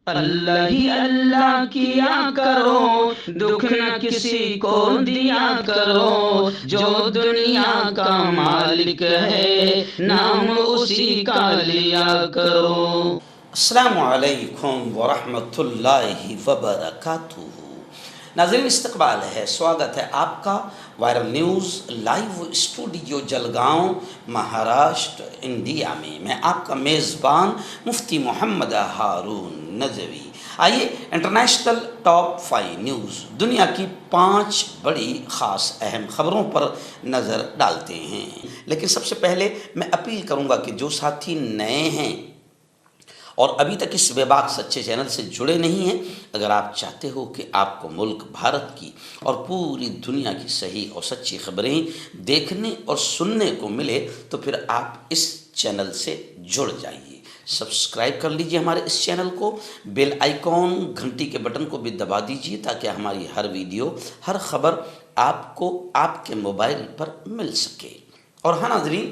اللہ ہی اللہ کیا کرو، دکھ نہ کسی کو دیا کرو، جو دنیا کا مالک ہے نام اسی کا لیا کرو۔ السلام علیکم ورحمۃ اللہ وبرکاتہ۔ ناظرین استقبال ہے، سواگت ہے آپ کا viral news live studio Jalgaon Maharashtra India میں آپ کا میزبان مفتی محمد ہارون ندوی۔ آئیے انٹرنیشنل ٹاپ 5 نیوز، دنیا کی 5 بڑی خاص اہم خبروں پر نظر ڈالتے ہیں۔ لیکن سب سے پہلے میں اپیل کروں گا کہ جو ساتھی نئے ہیں اور ابھی تک اس بے باک سچے چینل سے جڑے نہیں ہیں، اگر آپ چاہتے ہو کہ آپ کو ملک بھارت کی اور پوری دنیا کی صحیح اور سچی خبریں دیکھنے اور سننے کو ملے تو پھر آپ اس چینل سے جڑ جائیے۔ سبسکرائب کر لیجئے ہمارے اس چینل کو، بیل آئیکن گھنٹی کے بٹن کو بھی دبا دیجئے تاکہ ہماری ہر ویڈیو، ہر خبر آپ کو آپ کے موبائل پر مل سکے۔ اور ہاں ناظرین،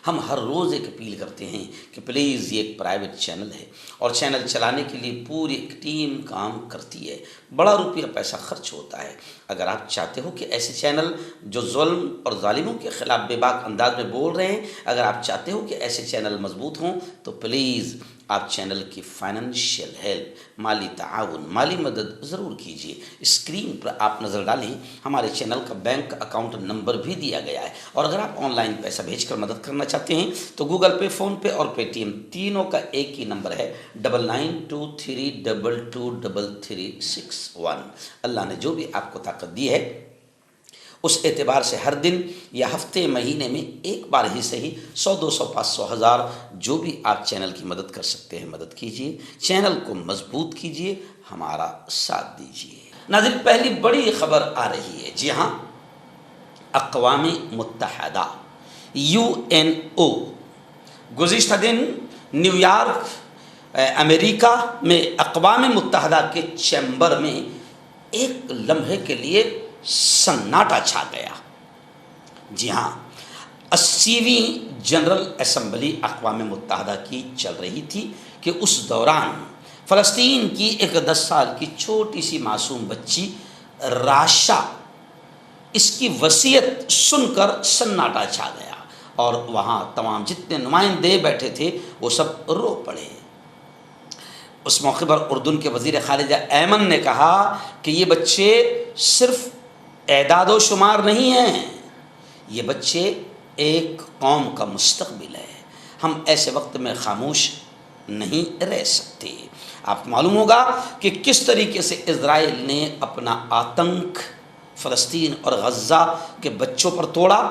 ہم ہر روز ایک اپیل کرتے ہیں کہ پلیز یہ ایک پرائیویٹ چینل ہے اور چینل چلانے کے لیے پوری ایک ٹیم کام کرتی ہے، بڑا روپیہ پیسہ خرچ ہوتا ہے۔ اگر آپ چاہتے ہو کہ ایسے چینل جو ظلم اور ظالموں کے خلاف بے باک انداز میں بول رہے ہیں، اگر آپ چاہتے ہو کہ ایسے چینل مضبوط ہوں تو پلیز آپ چینل کی فائنینشیل ہیلپ، مالی تعاون، مالی مدد ضرور کیجیے۔ اسکرین پر آپ نظر ڈالیں، ہمارے چینل کا بینک اکاؤنٹ نمبر بھی دیا گیا ہے، اور اگر آپ آن لائن پیسہ بھیج کر مدد کرنا چاہتے ہیں تو گوگل پے، فون پے اور پے ٹی ایم تینوں کا ایک ہی نمبر ہے 9923223361۔ اللہ نے جو بھی آپ کو طاقت دی ہے اس اعتبار سے ہر دن یا ہفتے مہینے میں ایک بار ہی صحیح 100 200 500 1000 جو بھی آپ چینل کی مدد کر سکتے ہیں مدد کیجیے، چینل کو مضبوط کیجیے، ہمارا ساتھ دیجیے۔ ناظرین پہلی بڑی خبر آ رہی ہے، جی ہاں، اقوام متحدہ UNO گزشتہ دن نیو یارک امریکہ میں اقوام متحدہ کے چیمبر میں ایک لمحے کے لیے سناٹا چھا گیا۔ جی ہاں، 80ویں جنرل اسمبلی اقوام متحدہ کی چل رہی تھی کہ اس دوران فلسطین کی ایک 10 سال کی چھوٹی سی معصوم بچی راشا، اس کی وصیت سن کر سناٹا چھا گیا، اور وہاں تمام جتنے نمائندے بیٹھے تھے وہ سب رو پڑے۔ اس موقع پر اردن کے وزیر خارجہ ایمن نے کہا کہ یہ بچے صرف اعداد و شمار نہیں ہیں، یہ بچے ایک قوم کا مستقبل ہے، ہم ایسے وقت میں خاموش نہیں رہ سکتے۔ آپ کو معلوم ہوگا کہ کس طریقے سے اسرائیل نے اپنا آتنک فلسطین اور غزہ کے بچوں پر توڑا۔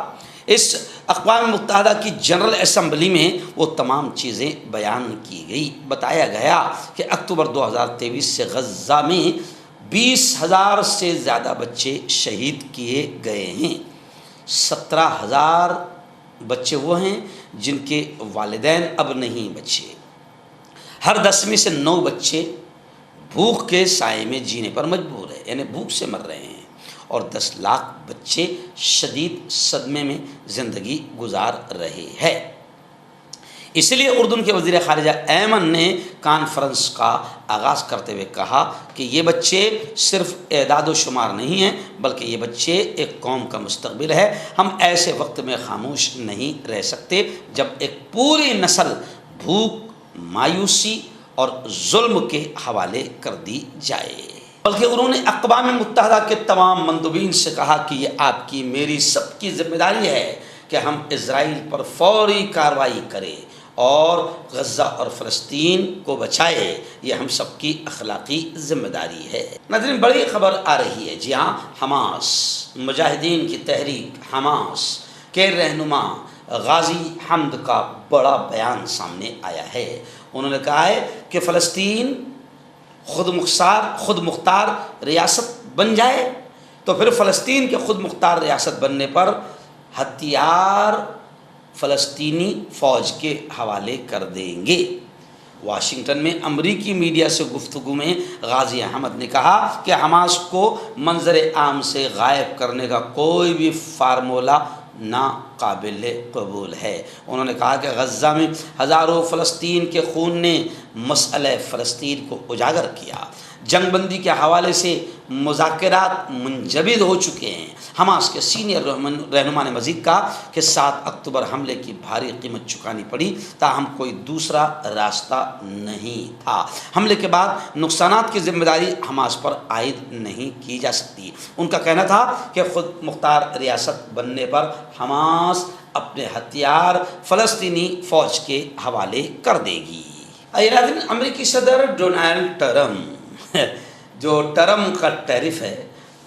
اس اقوام متحدہ کی جنرل اسمبلی میں وہ تمام چیزیں بیان کی گئی، بتایا گیا کہ اکتوبر 2023 سے غزہ میں 20,000 سے زیادہ بچے شہید کیے گئے ہیں۔ 17,000 بچے وہ ہیں جن کے والدین اب نہیں بچے۔ ہر 10 میں سے 9 بچے بھوک کے سائے میں جینے پر مجبور ہیں، یعنی بھوک سے مر رہے ہیں، اور 10 لاکھ بچے شدید صدمے میں زندگی گزار رہے ہیں۔ اس لیے اردن کے وزیر خارجہ ایمن نے کانفرنس کا آغاز کرتے ہوئے کہا کہ یہ بچے صرف اعداد و شمار نہیں ہیں، بلکہ یہ بچے ایک قوم کا مستقبل ہے۔ ہم ایسے وقت میں خاموش نہیں رہ سکتے جب ایک پوری نسل بھوک، مایوسی اور ظلم کے حوالے کر دی جائے۔ بلکہ انہوں نے اقوام متحدہ کے تمام مندوبین سے کہا کہ یہ آپ کی، میری، سب کی ذمہ داری ہے کہ ہم اسرائیل پر فوری کارروائی کریں اور غزہ اور فلسطین کو بچائے، یہ ہم سب کی اخلاقی ذمہ داری ہے۔ ناظرین بڑی خبر آ رہی ہے، جی ہاں، حماس، مجاہدین کی تحریک حماس کے رہنما غازی حمد کا بڑا بیان سامنے آیا ہے۔ انہوں نے کہا ہے کہ فلسطین خود مختار ریاست بن جائے تو پھر فلسطین کے خود مختار ریاست بننے پر ہتھیار فلسطینی فوج کے حوالے کر دیں گے۔ واشنگٹن میں امریکی میڈیا سے گفتگو میں غازی احمد نے کہا کہ حماس کو منظر عام سے غائب کرنے کا کوئی بھی فارمولہ نہ قابل قبول ہے۔ انہوں نے کہا کہ غزہ میں ہزاروں فلسطین کے خون نے مسئلہ فلسطین کو اجاگر کیا۔ جنگ بندی کے حوالے سے مذاکرات منجمد ہو چکے ہیں۔ حماس کے سینئر رہنما نے مزید کہا کہ 7 اکتوبر حملے کی بھاری قیمت چکانی پڑی، تاہم کوئی دوسرا راستہ نہیں تھا۔ حملے کے بعد نقصانات کی ذمہ داری حماس پر عائد نہیں کی جا سکتی۔ ان کا کہنا تھا کہ خود مختار ریاست بننے پر حماس اپنے ہتھیار فلسطینی فوج کے حوالے کر دے گی۔ امریکی صدر ڈونلڈ ٹرمپ جو ٹرمپ کا ٹیرف ہے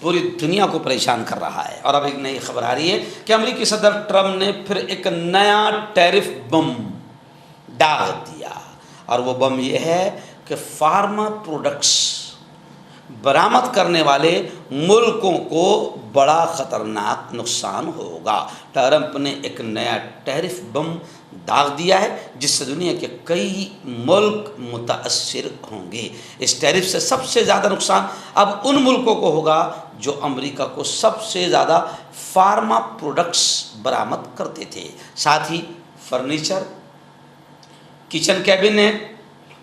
پوری دنیا کو پریشان کر رہا ہے، اور اب ایک نئی خبر آ رہی ہے کہ امریکی صدر ٹرمپ نے پھر ایک نیا ٹیرف بم ڈال دیا، اور وہ بم یہ ہے کہ فارما پروڈکٹس برآمد کرنے والے ملکوں کو بڑا خطرناک نقصان ہوگا۔ ٹرمپ نے ایک نیا ٹیرف بم داغ دیا ہے جس سے دنیا کے کئی ملک متاثر ہوں گے۔ اس ٹیرف سے سب سے زیادہ نقصان اب ان ملکوں کو ہوگا جو امریکہ کو سب سے زیادہ فارما پروڈکٹس برآمد کرتے تھے۔ ساتھ ہی فرنیچر، کچن کیبنٹ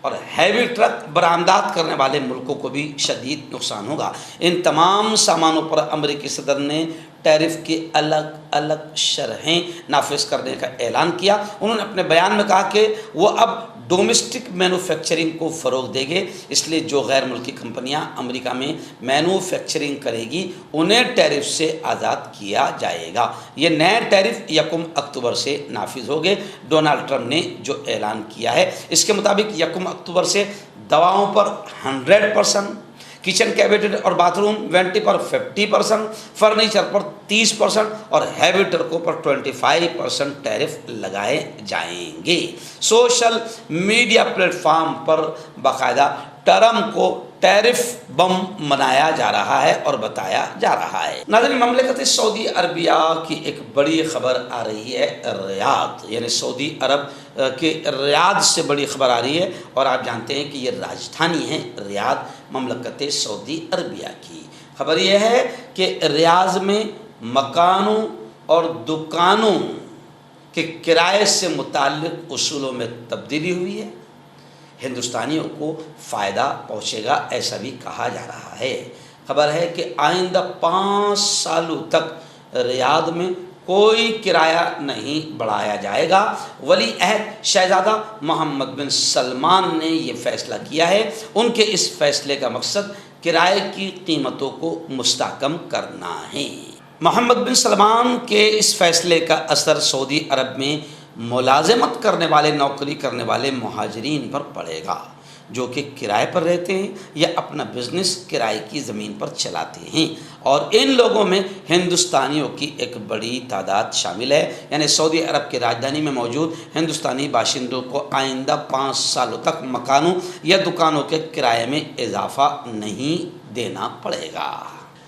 اور ہیوی ٹرک برآمدات کرنے والے ملکوں کو بھی شدید نقصان ہوگا۔ ان تمام سامانوں پر امریکی صدر نے ٹیرف کی الگ الگ شرحیں نافذ کرنے کا اعلان کیا۔ انہوں نے اپنے بیان میں کہا کہ وہ اب ڈومیسٹک مینوفیکچرنگ کو فروغ دیں گے، اس لیے جو غیر ملکی کمپنیاں امریکہ میں مینوفیکچرنگ کرے گی انہیں ٹیرف سے آزاد کیا جائے گا۔ یہ نئے ٹیرف 1 اکتوبر سے نافذ ہوں گے۔ ڈونلڈ ٹرمپ نے جو اعلان کیا ہے اس کے مطابق 1 اکتوبر سے دواؤں پر 100%، کچن کیبنٹ اور باتھ روم وینٹی پر 50%، فرنیچر پر 30% اور ہیوی ٹرکوں پر 25% ٹیرف لگائے جائیں گے۔ سوشل میڈیا پلیٹ فارم پر باقاعدہ ٹرمپ کو ٹیرف بم منایا جا رہا ہے اور بتایا جا رہا ہے۔ ناظرین، مملکت سعودی عربیہ کی ایک بڑی خبر آ رہی ہے ریاض، یعنی سعودی عرب کے ریاض سے بڑی خبر آ رہی ہے، اور آپ جانتے ہیں کہ یہ راجدھانی ہے ریاض مملکت سعودی عربیہ کی۔ خبر یہ ہے کہ ریاض میں مکانوں اور دکانوں کے کرائے سے متعلق اصولوں میں تبدیلی ہوئی ہے۔ ہندوستانیوں کو فائدہ پہنچے گا، ایسا بھی کہا جا رہا ہے۔ خبر ہے کہ آئندہ 5 سالوں تک ریاض میں کوئی کرایہ نہیں بڑھایا جائے گا۔ ولی عہد شہزادہ محمد بن سلمان نے یہ فیصلہ کیا ہے۔ ان کے اس فیصلے کا مقصد کرائے کی قیمتوں کو مستحکم کرنا ہے۔ محمد بن سلمان کے اس فیصلے کا اثر سعودی عرب میں ملازمت کرنے والے، نوکری کرنے والے مہاجرین پر پڑے گا جو کہ کرائے پر رہتے ہیں یا اپنا بزنس کرائے کی زمین پر چلاتے ہیں، اور ان لوگوں میں ہندوستانیوں کی ایک بڑی تعداد شامل ہے۔ یعنی سعودی عرب کی راجدھانی میں موجود ہندوستانی باشندوں کو آئندہ 5 سالوں تک مکانوں یا دکانوں کے کرائے میں اضافہ نہیں دینا پڑے گا۔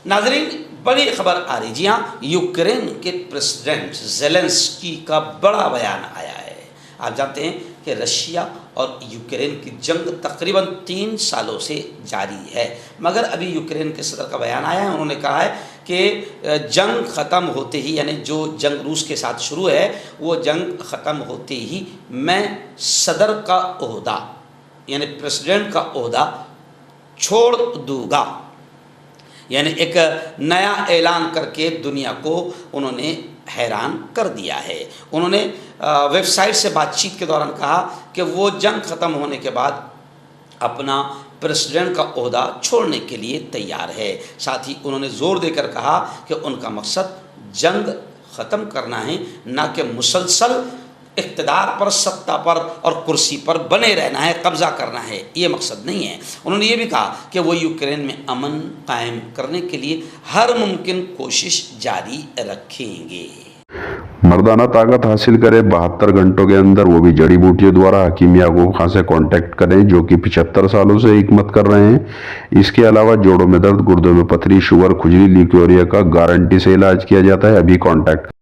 ناظرین، بڑی خبر آ رہی، جی ہاں، یوکرین کے پریزیڈنٹ زیلنسکی کا بڑا بیان آیا ہے۔ آپ جانتے ہیں کہ رشیا اور یوکرین کی جنگ تقریباً 3 سالوں سے جاری ہے، مگر ابھی یوکرین کے صدر کا بیان آیا ہے۔ انہوں نے کہا ہے کہ جنگ ختم ہوتے ہی، یعنی جو جنگ روس کے ساتھ شروع ہے، وہ جنگ ختم ہوتے ہی میں صدر کا عہدہ، یعنی پریزیڈنٹ کا عہدہ چھوڑ دوں گا۔ یعنی ایک نیا اعلان کر کے دنیا کو انہوں نے حیران کر دیا ہے۔ انہوں نے ویب سائٹ سے بات چیت کے دوران کہا کہ وہ جنگ ختم ہونے کے بعد اپنا پریزیڈنٹ کا عہدہ چھوڑنے کے لیے تیار ہے۔ ساتھ ہی انہوں نے زور دے کر کہا کہ ان کا مقصد جنگ ختم کرنا ہے، نہ کہ مسلسل اقتدار پر، سطح پر اور کرسی پر بنے رہنا ہے، قبضہ کرنا ہے، یہ مقصد نہیں ہے۔ انہوں نے یہ بھی کہا کہ وہ یوکرین میں امن قائم کرنے کے لیے ہر ممکن کوشش جاری رکھیں گے۔ مردانہ طاقت حاصل کرے 72 گھنٹوں کے اندر، وہ بھی جڑی بوٹیوں دوارا، حکیم یعقوب خان سے کانٹیکٹ کریں جو کہ 75 سالوں سے حکمت کر رہے ہیں۔ اس کے علاوہ جوڑوں میں درد، گردوں میں پتھری، شوگر، کھجلی، لیکوریا کا گارنٹی سے علاج کیا جاتا ہے۔ ابھی کانٹیکٹ